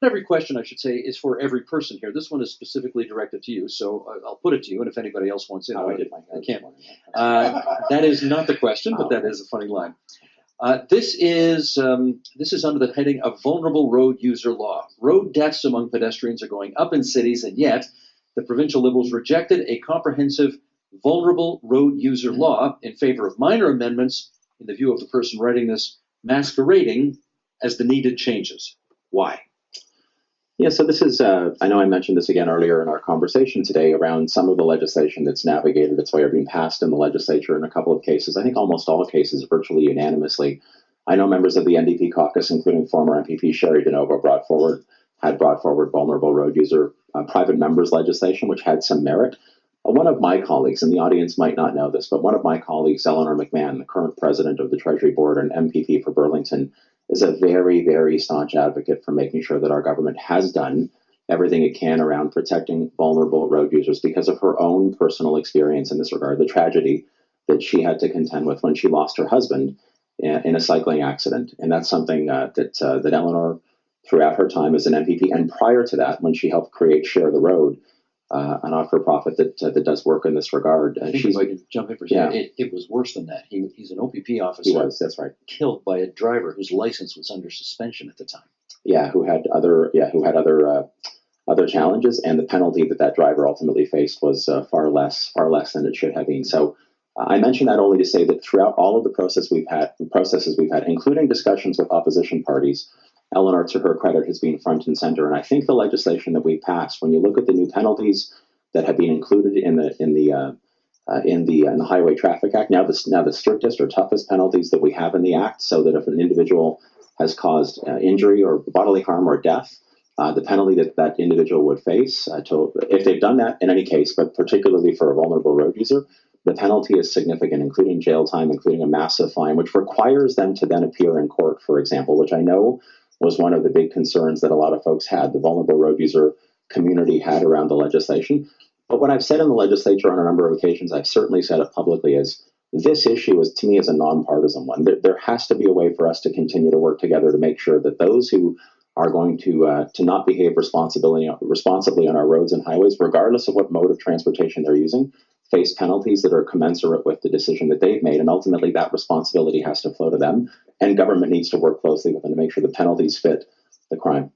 every question, I should say, is for every person here. This one is specifically directed to you, so I'll put it to you, and if anybody else wants in, I did my I can't. That is not the question, but that is a funny line. This is under the heading of vulnerable road user law. Road deaths among pedestrians are going up in cities, and yet the provincial Liberals rejected a comprehensive vulnerable road user law in favor of minor amendments, in the view of the person writing this, masquerading as the needed changes. Why? Yeah, so this is, I know I mentioned this again earlier in our conversation today around some of the legislation that's navigated its way or being passed in the legislature in a couple of cases. I think almost all cases virtually unanimously. I know members of the NDP caucus, including former MPP Sherry DeNovo, had brought forward vulnerable road user private members legislation, which had some merit. One of my colleagues, and the audience might not know this, but one of my colleagues, Eleanor McMahon, the current president of the Treasury Board and MPP for Burlington, is a very, very staunch advocate for making sure that our government has done everything it can around protecting vulnerable road users because of her own personal experience in this regard, the tragedy that she had to contend with when she lost her husband in a cycling accident. And that's something that Eleanor, throughout her time as an MPP, and prior to that, when she helped create Share the Road, an not-for-profit that does work in this regard. I think if I could jump in for a second, it was worse than that. He's an OPP officer. He was, that's right. Killed by a driver whose license was under suspension at the time. Yeah, who had other challenges, and the penalty that driver ultimately faced was far less than it should have been. So I mention that only to say that throughout all of the processes we've had, including discussions with opposition parties, Eleanor, to her credit, has been front and center. And I think the legislation that we passed, when you look at the new penalties that have been included in the Highway Traffic Act, now the strictest or toughest penalties that we have in the Act, so that if an individual has caused injury or bodily harm or death, the penalty that individual would face, if they've done that in any case, but particularly for a vulnerable road user, the penalty is significant, including jail time, including a massive fine, which requires them to then appear in court, for example, which I know was one of the big concerns that a lot of folks had, the vulnerable road user community had around the legislation. But what I've said in the legislature on a number of occasions, I've certainly said it publicly, is this issue is, to me, is a nonpartisan one. There has to be a way for us to continue to work together to make sure that those who are going to not behave responsibly on our roads and highways, regardless of what mode of transportation they're using, face penalties that are commensurate with the decision that they've made. And ultimately, that responsibility has to flow to them. And government needs to work closely with them to make sure the penalties fit the crime.